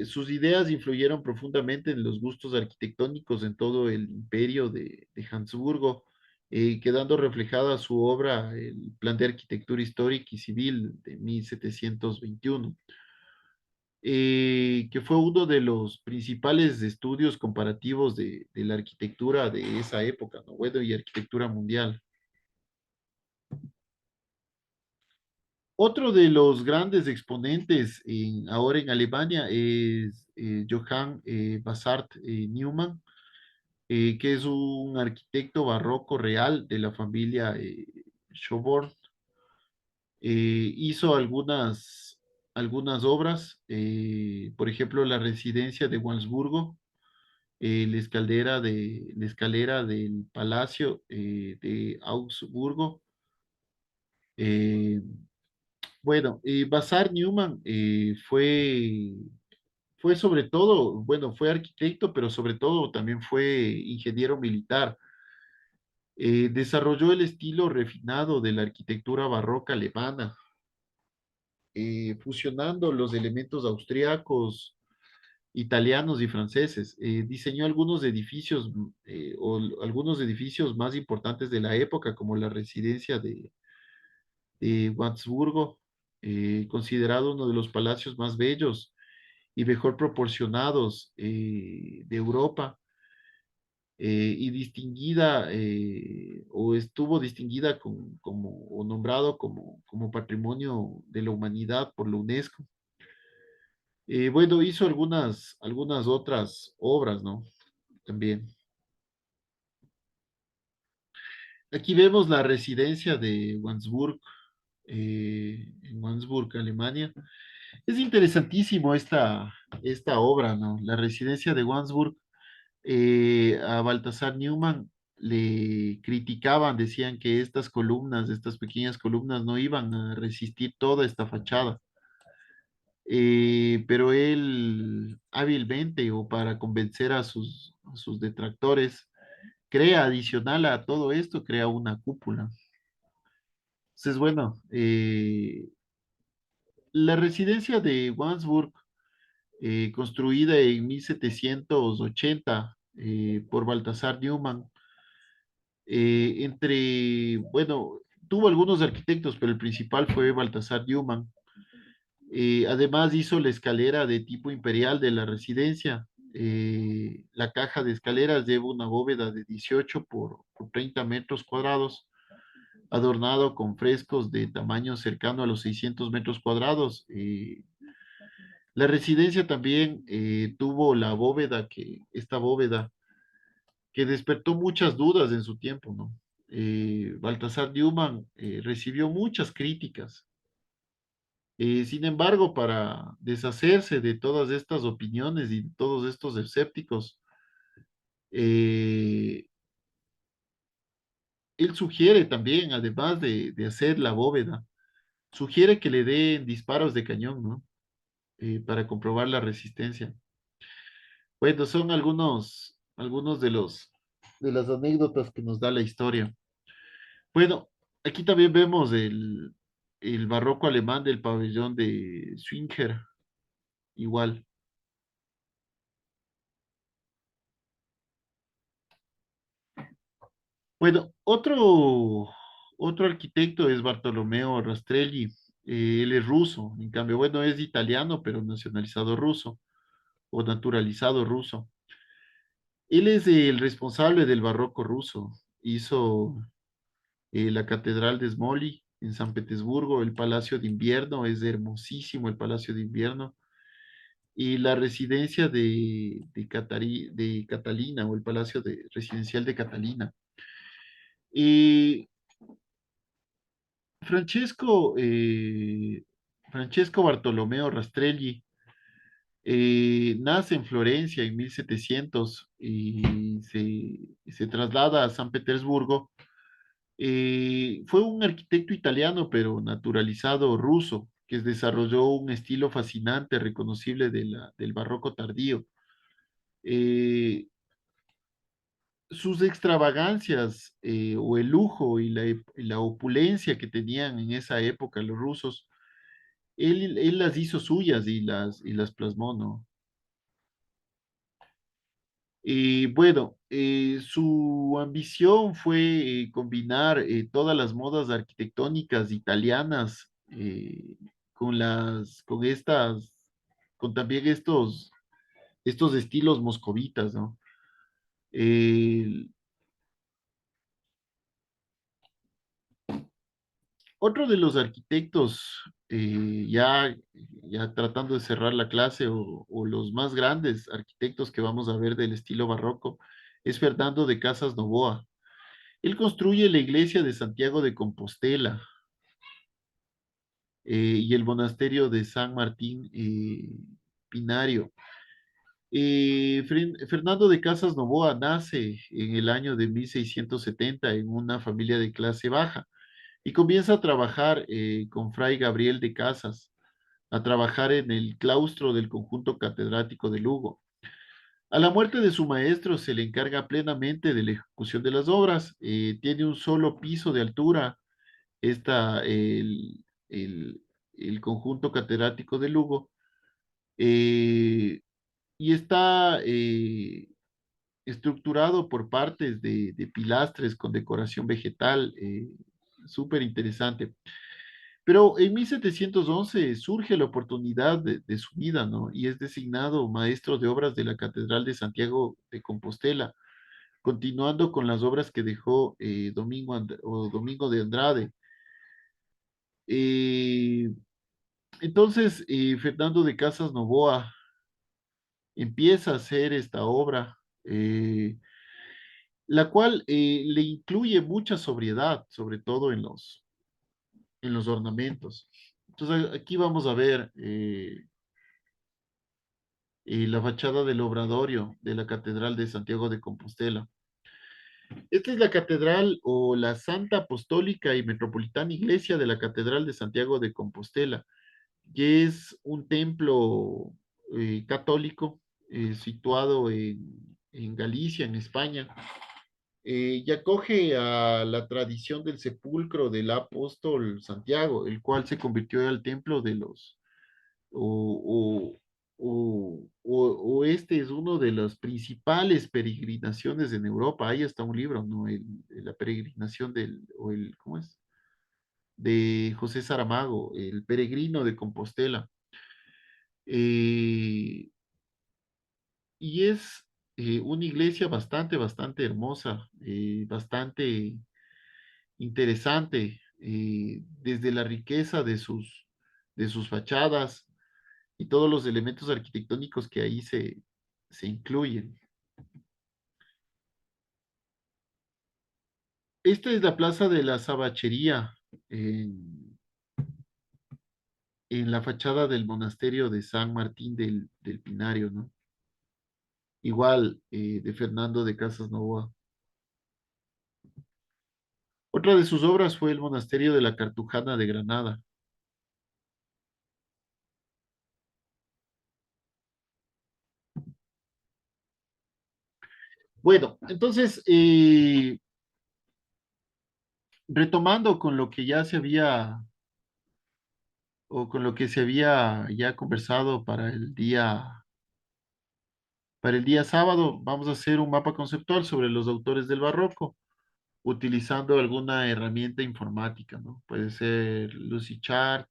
Sus ideas influyeron profundamente en los gustos arquitectónicos en todo el imperio de Habsburgo, quedando reflejada su obra, el Plan de Arquitectura Histórica y Civil de 1721, que fue uno de los principales estudios comparativos de la arquitectura de esa época, ¿no? Bueno, y arquitectura mundial. Otro de los grandes exponentes ahora en Alemania es Johann Basart Neumann, que es un arquitecto barroco real de la familia Schoborn. Hizo algunas obras, por ejemplo, la residencia de Walsburgo, la escalera del Palacio de Augsburgo. Eh, bueno, Basar Newman fue sobre todo, bueno, fue arquitecto, pero sobre todo también fue ingeniero militar. Desarrolló el estilo refinado de la arquitectura barroca alemana, fusionando los elementos austriacos, italianos y franceses. Diseñó algunos edificios más importantes de la época, como la residencia de Wadsburgo, considerado uno de los palacios más bellos y mejor proporcionados de Europa, y distinguida, o estuvo distinguida o nombrado como Patrimonio de la Humanidad por la UNESCO. Bueno, hizo algunas otras obras, ¿no? También. Aquí vemos la residencia de Wandsburg, en Wandsburg, Alemania. Es interesantísimo esta obra, ¿no? La residencia de Wandsburg. A Baltasar Newman le criticaban, decían que estas columnas, estas pequeñas columnas, no iban a resistir toda esta fachada. Pero él hábilmente o para convencer a sus detractores, crea adicional a todo esto, crea una cúpula. Entonces, bueno, la residencia de Wandsburg, construida en 1780 por Baltasar Newman, bueno, tuvo algunos arquitectos, pero el principal fue Baltasar Newman. Además hizo la escalera de tipo imperial de la residencia. La caja de escaleras lleva una bóveda de 18 por 30 metros cuadrados, adornado con frescos de tamaño cercano a los 600 metros cuadrados. La residencia también tuvo esta bóveda que despertó muchas dudas en su tiempo, ¿no? Baltasar Newman recibió muchas críticas. Sin embargo, para deshacerse de todas estas opiniones y todos estos escépticos, eh, él sugiere también, además de hacer la bóveda, sugiere que le den disparos de cañón, ¿no? Para comprobar la resistencia. Bueno, son algunos de las anécdotas que nos da la historia. Bueno, aquí también vemos el barroco alemán del pabellón de Zwinger, igual. Bueno, otro arquitecto es Bartolomeo Rastrelli. Él es ruso, en cambio, bueno, es italiano, pero nacionalizado ruso o naturalizado ruso. Él es el responsable del barroco ruso. Hizo la Catedral de Smolny en San Petersburgo, el Palacio de Invierno, es hermosísimo el Palacio de Invierno, y la residencia de Catalina o el Palacio Residencial de Catalina. Y Francesco, eh, Francesco Bartolomeo Rastrelli nace en Florencia en 1700 y se traslada a San Petersburgo. Fue un arquitecto italiano, pero naturalizado ruso, que desarrolló un estilo fascinante, reconocible del barroco tardío. Eh, Sus extravagancias o el lujo y la opulencia que tenían en esa época los rusos, él las hizo suyas y las plasmó, ¿no? Bueno, su ambición fue combinar todas las modas arquitectónicas italianas con también estos estilos moscovitas, ¿no? Eh, Otro de los arquitectos, ya tratando de cerrar la clase, o los más grandes arquitectos que vamos a ver del estilo barroco, es Fernando de Casas Novoa. Él construye la iglesia de Santiago de Compostela y el monasterio de San Martín Pinario. Fernando de Casas Novoa nace en el año de 1670 en una familia de clase baja y comienza a trabajar con Fray Gabriel de Casas, a trabajar en el claustro del conjunto catedrático de Lugo. A la muerte de su maestro se le encarga plenamente de la ejecución de las obras. Tiene un solo piso de altura, esta, el conjunto catedrático de Lugo, eh, y está estructurado por partes de pilastres con decoración vegetal, súper interesante. Pero en 1711 surge la oportunidad de su vida, ¿no? Y es designado maestro de obras de la Catedral de Santiago de Compostela, continuando con las obras que dejó Domingo de Andrade. Eh, Entonces, Fernando de Casas Novoa empieza a hacer esta obra, la cual le incluye mucha sobriedad, sobre todo en los ornamentos. Entonces, aquí vamos a ver la fachada del obradorio de la Catedral de Santiago de Compostela. Esta es la catedral o la Santa Apostólica y Metropolitana Iglesia de la Catedral de Santiago de Compostela, que es un templo católico situado en Galicia, en España, y acoge a la tradición del sepulcro del apóstol Santiago, el cual se convirtió al templo de los, o, o este es uno de las principales peregrinaciones en Europa. Ahí está un libro, ¿no? La peregrinación o el, ¿cómo es? De José Saramago, el peregrino de Compostela. Eh, y es una iglesia bastante hermosa, bastante interesante, desde la riqueza de sus fachadas y todos los elementos arquitectónicos que ahí se incluyen. Esta es la Plaza de la Sabachería en la fachada del monasterio de San Martín del Pinario, ¿no? Igual de Fernando de Casas Novoa. Otra de sus obras fue el monasterio de la Cartujana de Granada. Bueno, entonces, retomando con lo que ya se había, o con lo que se había ya conversado para el día sábado, vamos a hacer un mapa conceptual sobre los autores del barroco, utilizando alguna herramienta informática, ¿no? Puede ser Lucidchart,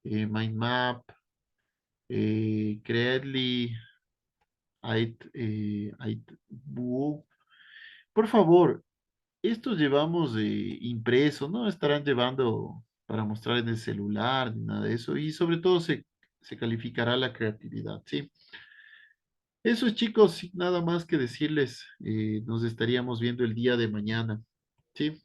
Mind Map, Creatly, Aitboo. Por favor, estos llevamos impreso, no estarán llevando para mostrar en el celular ni nada de eso, y sobre todo se calificará la creatividad, ¿sí? Eso, chicos, sin nada más que decirles, nos estaríamos viendo el día de mañana, ¿sí?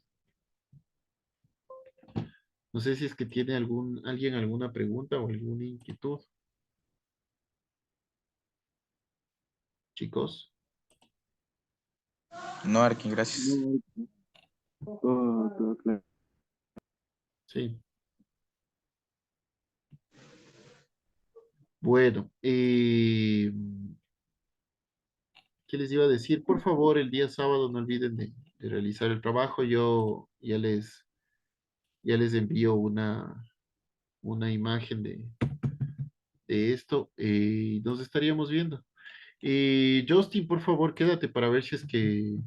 No sé si es que tiene alguien alguna pregunta o alguna inquietud, chicos. No, Arkin, gracias. No, todo claro. Sí. Bueno, ¿qué les iba a decir? Por favor, el día sábado no olviden de realizar el trabajo. Yo ya les envío una imagen de esto. Nos estaríamos viendo. Justin, por favor, quédate para ver si Sí,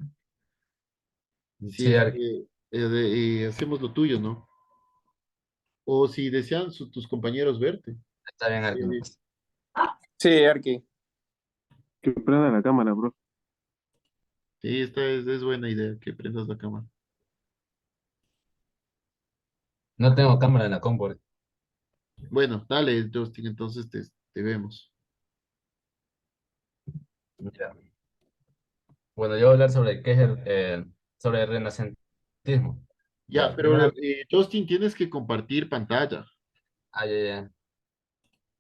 es que hacemos lo tuyo, ¿no? O si desean tus compañeros verte. está bien, Arkin. Sí, Sí, Arkin. Que prenda la cámara, bro. sí, es buena idea que prendas la cámara. No tengo cámara en la compu. Bueno, dale, Justin, entonces te vemos. Ya. Bueno, yo voy a hablar sobre qué es sobre el renacentismo. Ya, Ya, pero primero, Justin, tienes que compartir pantalla, ah, ya, ya.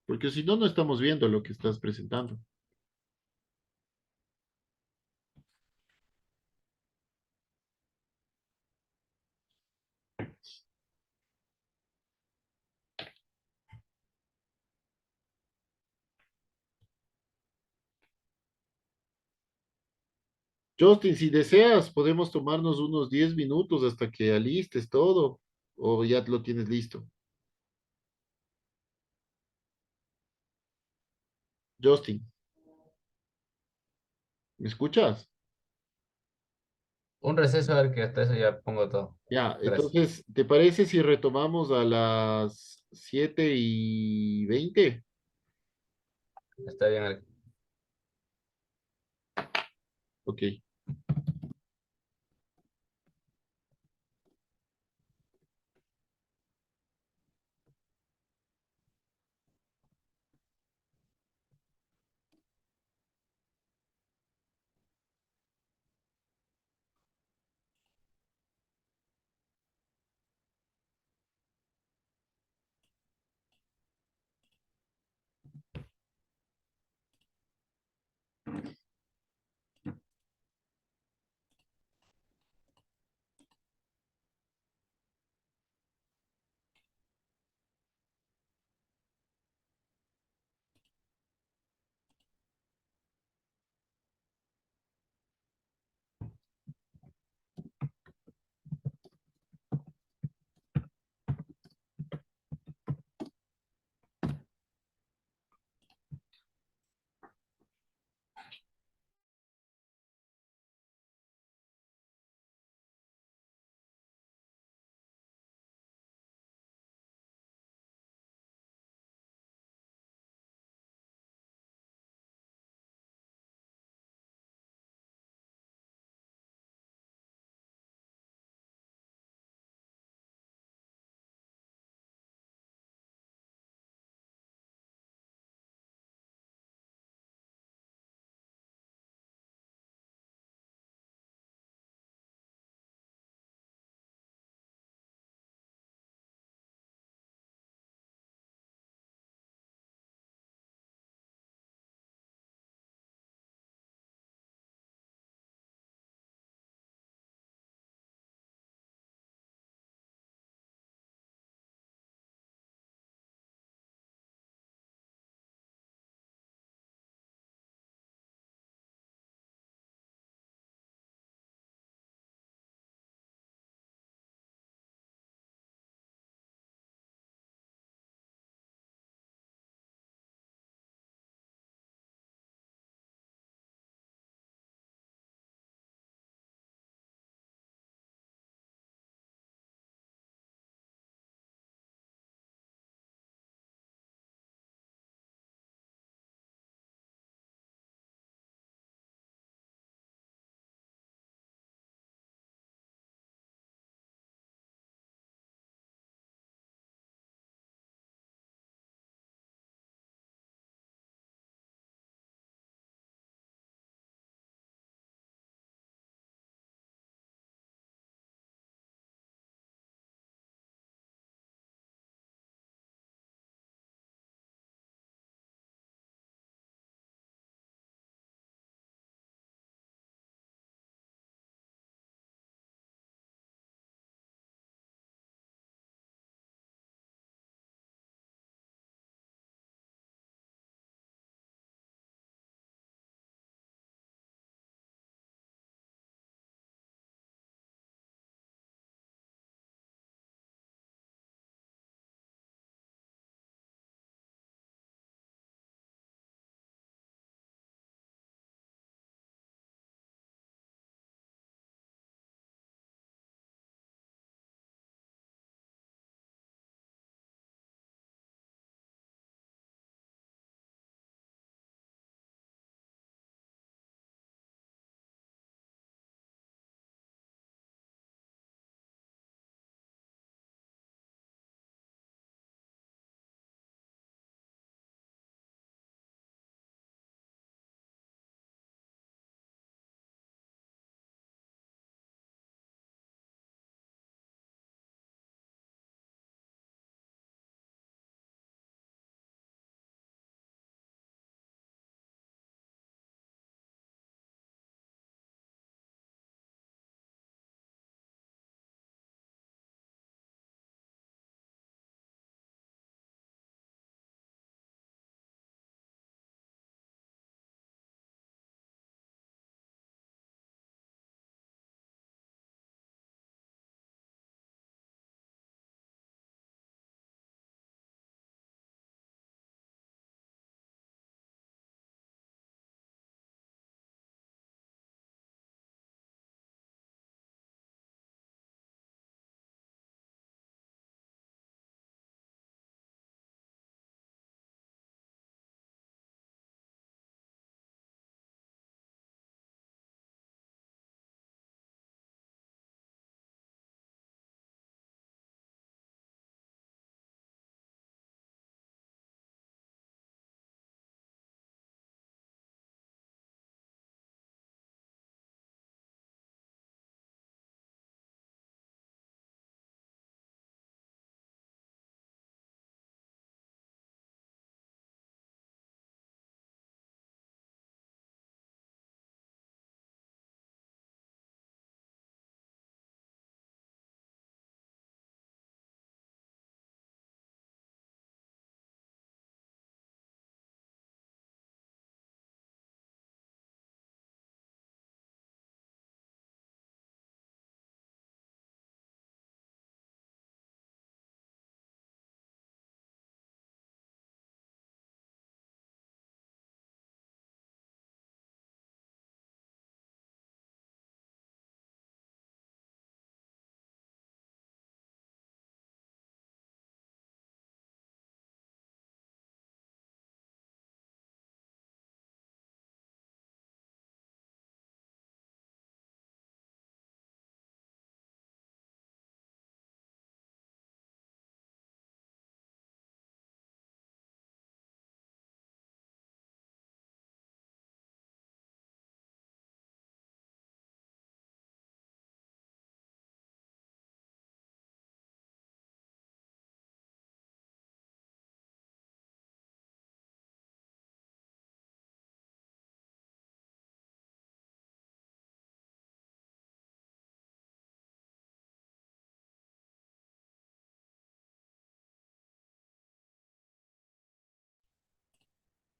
porque si no, no estamos viendo lo que estás presentando. Justin, si deseas, podemos tomarnos unos 10 minutos hasta que alistes todo, o ya lo tienes listo. Justin, ¿me escuchas? Un receso, a ver que hasta eso ya pongo todo. Ya, Gracias. entonces, ¿te parece si retomamos a las 7:20? Está bien, Arkin. Ok.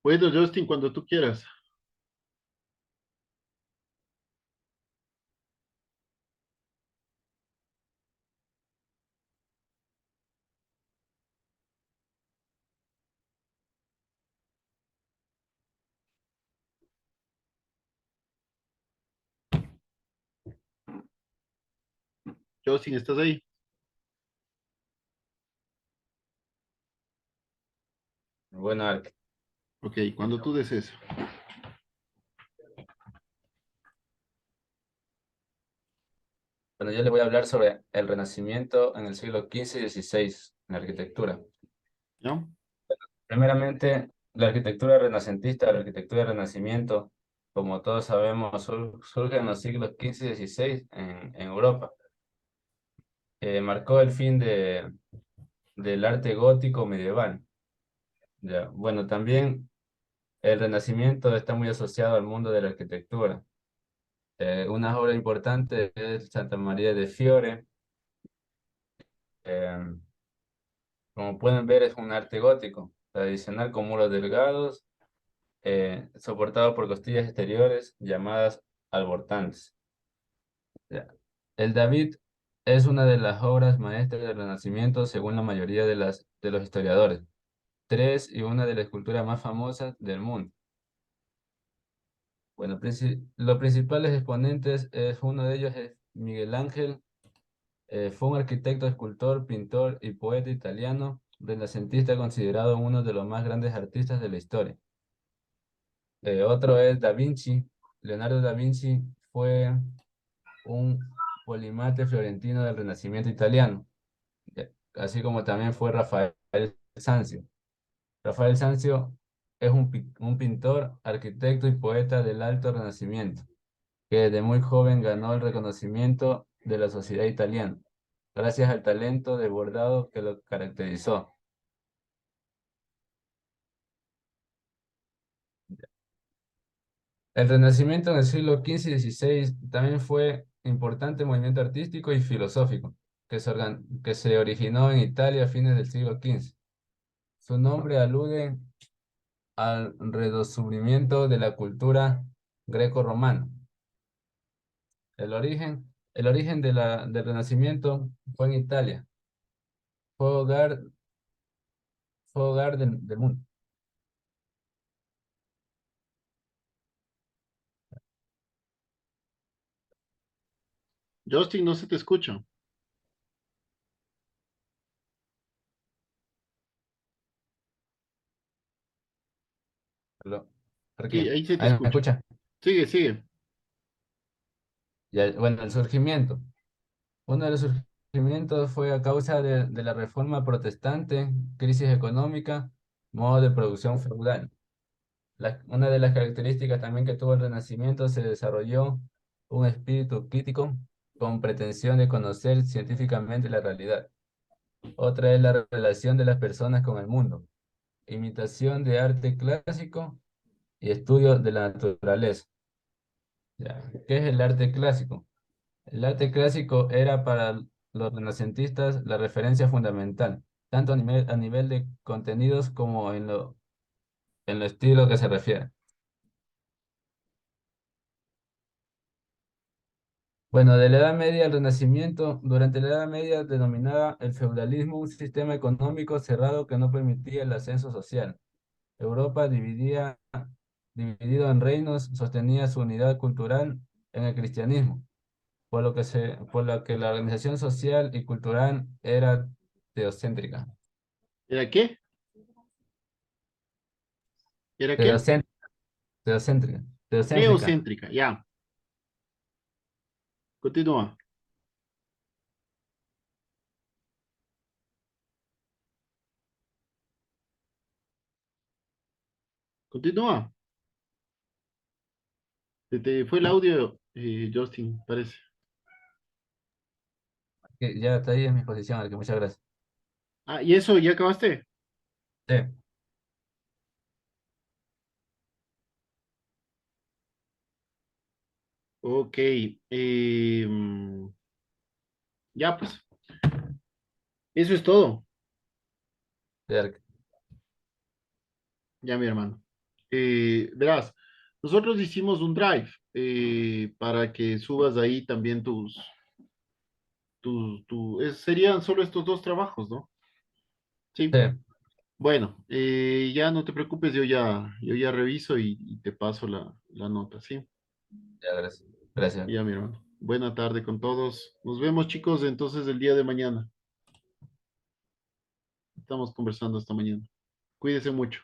Bueno, Justin, cuando tú quieras. Justin, ¿estás ahí? Bueno, Ark. Ok, cuando tú desees. Bueno, yo le voy a hablar sobre el Renacimiento en el siglo XV y XVI en la arquitectura. ¿Ya? Primeramente, la arquitectura renacentista, la arquitectura del Renacimiento, como todos sabemos, surge en los siglos XV y XVI en Europa. Marcó el fin del arte gótico medieval. Ya. Bueno, también el Renacimiento está muy asociado al mundo de la arquitectura. Una obra importante es Santa María de Fiore. eh, Como pueden ver, es un arte gótico tradicional con muros delgados, soportado por costillas exteriores llamadas albortantes. Ya. El David es una de las obras maestras del Renacimiento según la mayoría de los historiadores. Tres y una de las esculturas más famosas del mundo. Bueno, los principales exponentes, uno de ellos es Miguel Ángel. Fue un arquitecto, escultor, pintor y poeta italiano, renacentista considerado uno de los más grandes artistas de la historia. Otro es Da Vinci. Leonardo da Vinci fue un polimate florentino del Renacimiento italiano, así como también fue Rafael Sanzio. Rafael Sanzio es un pintor, arquitecto y poeta del Alto Renacimiento, que desde muy joven ganó el reconocimiento de la sociedad italiana, gracias al talento de bordado que lo caracterizó. El Renacimiento en el siglo XV y XVI también fue importante movimiento artístico y filosófico que se originó en Italia a fines del siglo XV. Su nombre alude al redescubrimiento de la cultura greco-romana. El origen del Renacimiento fue en Italia. Fue hogar, fue hogar del mundo. Justin, no se te escucha. Lo- ¿Por Sí, qué? ahí se te ¿Ahí me escucha. escucha? Sigue, sigue. Ya, bueno, el surgimiento. Uno de los surgimientos fue a causa de la reforma protestante, crisis económica, modo de producción feudal. Una de las características también que tuvo el Renacimiento se desarrolló un espíritu crítico con pretensión de conocer científicamente la realidad. Otra es la relación de las personas con el mundo, imitación de arte clásico y estudio de la naturaleza. Ya. ¿Qué es el arte clásico? El arte clásico era para los renacentistas la referencia fundamental, tanto a nivel de contenidos como en lo estilo que se refiere. Bueno, de la Edad Media al Renacimiento, durante la Edad Media denominada el feudalismo un sistema económico cerrado que no permitía el ascenso social. Europa dividido en reinos, sostenía su unidad cultural en el cristianismo, por lo que la organización social y cultural era teocéntrica. ¿Era qué? ¿Era qué? Teocéntrica, teocéntrica, teocéntrica. Neocéntrica, ya. Continúa. Continúa. Se te fue el audio, Justin, parece. Que ya está ahí en mi posición, Arque, muchas gracias. Ah, ¿y eso ya acabaste? Sí, Ok. Ya, pues. Eso es todo. sí, Arque. Ya, mi hermano. Verás, nosotros hicimos un drive para que subas ahí también serían solo estos dos trabajos, ¿no? Sí, Sí. Bueno, ya no te preocupes, yo ya reviso y te paso la nota, ¿sí? ya, gracias. Gracias. Ya, mi hermano. Buena tarde con todos. Nos vemos, chicos, entonces el día de mañana. Estamos conversando esta mañana. Cuídense mucho.